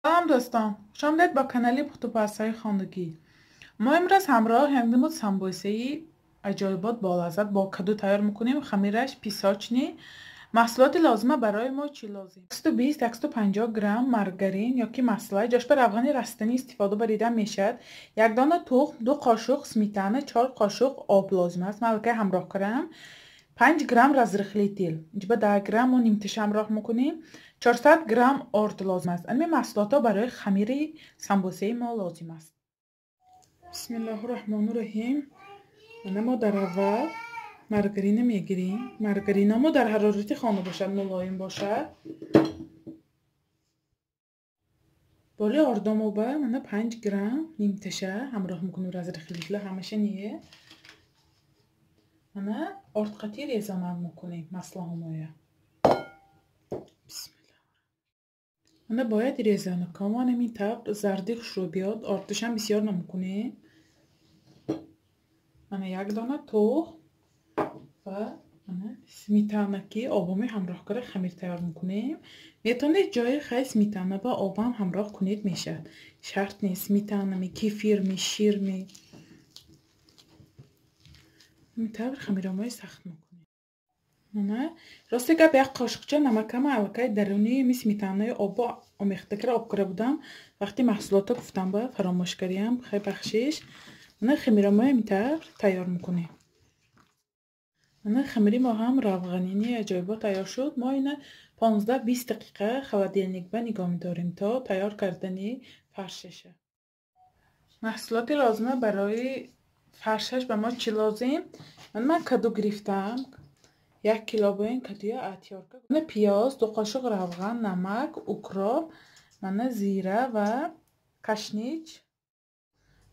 سلام دوستان، خوش آمدید با کانال پخت و پزهای خانگی. ما امروز همراه هندمون سمبوسه عجایبات با لذت با کدو تیار میکنیم. خمیرش پیساچنی. محصولات لازمه برای ما چی لازم؟ 120-150 گرم مارگارین یا که مساله جاش بر افغانی رستنی استفاده بریده میشد. یک دانه تخم، 2 قاشق سمیتانه، 4 قاشق آب لازم است. من که همراه کردم 5 گرم رزرخلی تیل، اینجا 10 گرم و نیمتش همراه میکنیم. 400 گرم آرد لازم است. این محصولات برای خمیر سمبوسه ما لازم است. بسم الله الرحمن الرحیم. ما در اول مارگارین میگیریم. مارگارین ما در حرارت خانه باشد، ملایم باشد. بالی آردامو با من 5 گرم نیمتشه همراه میکنیم. رزرخلی تیل همشه نیه. من آرد قطعی ریزانم میکنیم مسئله همایه. من باید ریزانه کامان این طب زردیخ شو بیاد. آردشم بسیار نمیکنه. من یک دانه تخم و سمیتانه که آبامی همراه کرده خمیر تیار میکنیم. میتونید جای خیلی سمیتانه با آبام همراه کنید میشه. شرط نیست. سمیتانه می، کیفیر می، شیر می. میتونید خمیرامای سخت میکنیم. من راستی که به یک قاشقچه نمکم الکی درونی می سمیتانه آب آمیخته کرده آب کرده بودم. وقتی محصولات گفتم با فراموش کردم، خیلی بخشش. من خمیرامای میتونید تیار میکنیم. من خمیری ما هم روغنینی عجایبات تیار شد. ما اینه 15-20 دقیقه خلادیلنیک به نگاه میداریم تا تیار کردنی فرششه. محصولات لازمه برای فرشش به ما چی لازم؟ من کدو گرفتم. 1 کیلو با این کدوی اتیار کردم. من پیاز، 2 قاشق روغن، نمک، اوکراپ، من زیره و کشنیج.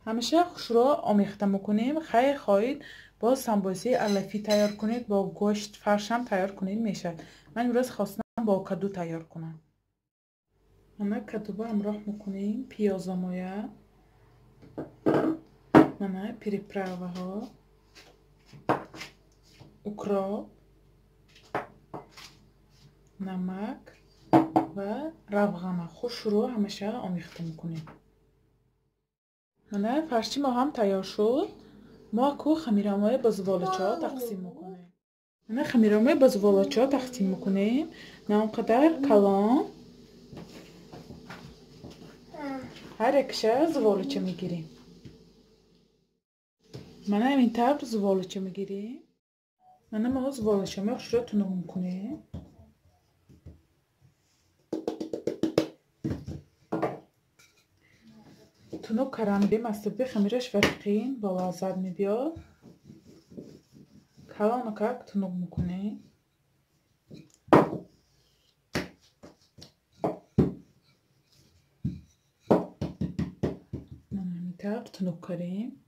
همیشه خوش رو آمیخته میکنیم. خیلی خواهید با سمبوسه علفی تیار کنید، با گوشت فرش هم تیار کنید میشه. من امروز خواستم با کدو تیار کنم. من کدو با همراه میکنیم. پیاز مایه، من پریپراوه ها، اوکراپ، نمک و روغن خوش رو همیشه آمیخته میکنیم. من فرشی ما هم تیار شد. ما کو خمیرامای بزوالچا تقسیم میکنیم. من خمیرامای بزوالچا تقسیم میکنیم. نامقدر کلان هر یکشه زوالچه میگیریم. من این طب زوالچه میگیریم. من ما زوالچه میخوش رو تنو میکنیم. تنو کرانگی مستبی خمیرش فرقین با لازد میبیاد. کلانو که تنو میکنیم. من این طب تنو کریم.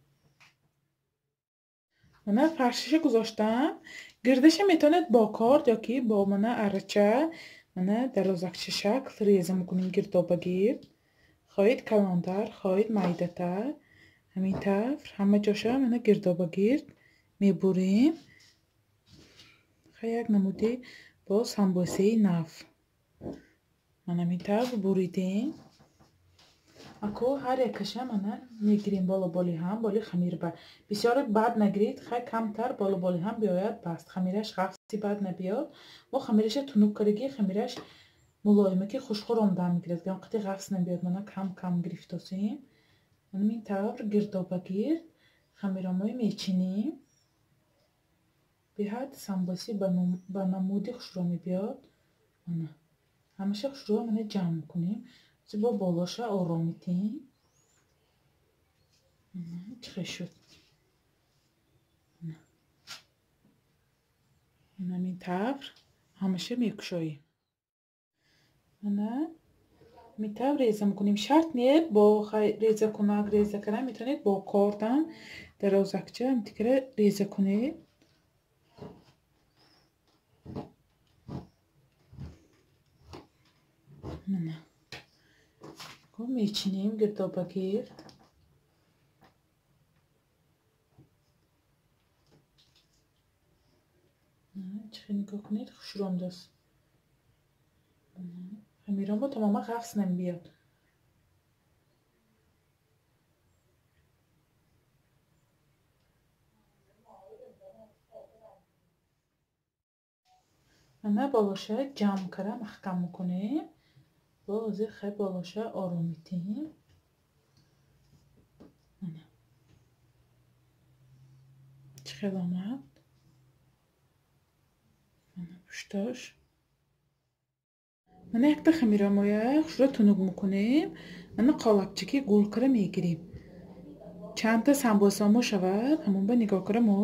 من فرشش گذاشتم. گردش میتونید با کارد یا که با من ارچه من درازکچه شکل ریزه میکنیم گردابا گرد. خواهید کلانتر، خواهید مایده‌تر. همین طور همه جاشا من گردابا گرد میبریم. خیلی یک نمودی با سمبوسه نف. من همین طور بریدیم. اکو هر یکشه من میگیریم بالا بالی هم. بالی خمیر با بسیار بد نگیرید. خیلی کمتر بالا بالی هم بیاید بست. خمیرش خفتی بد نبیاد. و خمیرش تنوب کردگی خمیرش ملایمه که خوشخور آمده میگیرد. گم قطعی غفص نبیاد. من کم کم گرفتاسیم. من این طور گردابا گرد خمیرامای میچینیم. بیاد سمبوسی با نمودی خوش رو میبیاد. همیشه خوش رو من جمع میکنیم. با بالاشه آرامیتیم. چه شد؟ این طور همیشه میکشاییم. من میتونیم ریزه میکنیم. شرط نیست با ریزه کنگ ریزه کنم. میتونید با کاردم درازکچه هم تکره ریزه کنید. نه میچینیم گردابا گرد. چه نگاه کنید خوش روم دست. خمیران با تماما غفص نمیاد. ана болоша ҷамъ кара маҳкам мекунем. бози хай болоша ором метиҳем. чӣ хел омад? пушташ мана якта хамира моя хушро тунук мекунем. мана қолапчаки гулкара мегирем. чандта самбосамо шавад ҳамон ба нигоҳ кара мо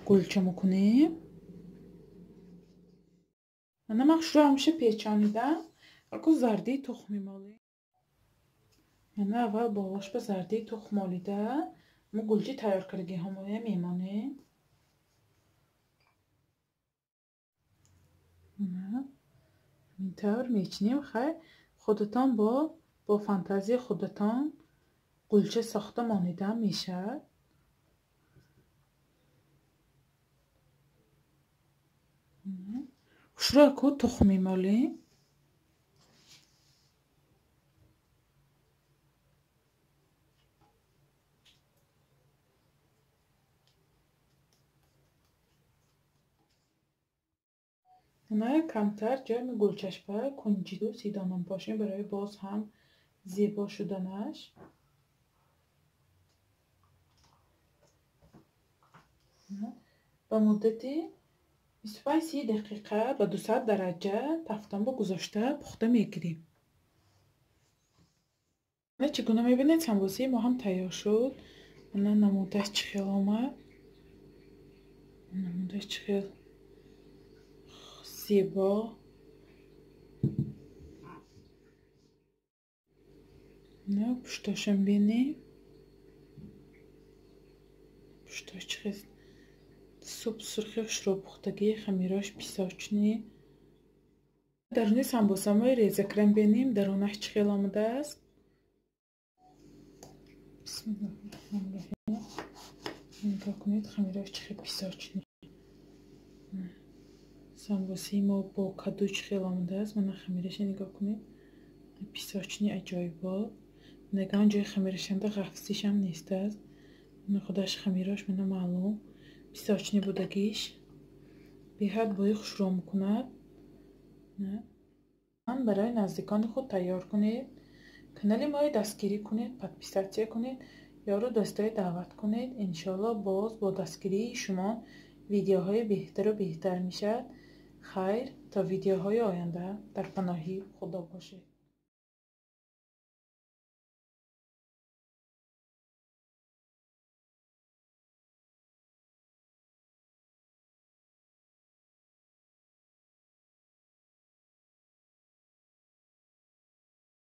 гулча мекунем. мана ман хушро ҳамеша печонидам. алко зардии тухм мемолем. мана аввал болош ба зардии тухм молида мо гулчи тайёркардагиҳо моя мемонем. ин тавр мечинем. хай худатон бо фантазияи худатон гулча сохта монидам мешавад. хушро ку тухм мемолем. мана камтар ҷойми гулчашпа кунҷиду сидона мепошем барои боз ҳам зебо шуданаш. ба муддати 25-30 дақиқа ба 200 дараҷа тафтонбо гузошта пухта мегирем. чӣ гуна мебинед самбосаи мо ҳам тайёр шуд. мана намудаш чӣ хел омад. намудаш чӣ хел зебо. пуштошам бинем. пуштош чӣ хел суп сурхи хушропухтагии хамираш песочни. даруни самбосамои резакрам бинем. дарунаш чӣ хел омадааст. нигоҳ кунед хамираш чӣ хел песочни. самбосаи мо бо каду чӣ хел омадааст. мана хамираша нигоҳ кунед. песочни аҷоибот. наган ҷои хамирашанда ғафсишам нестааст. мана худаш хамираш мана маълум песочни будагиш беҳад бӯи хушро мекунад. барои наздикони худ тайёр кунед. канали моро дастгирӣ кунед, подписатсия кунед, ёру дӯстое даъват кунед. иншоалло боз бо дастгирии шумо видеоҳои беҳтару беҳтар мешавад. хайр, то видеоҳои оянда дар паноҳи худо бошед.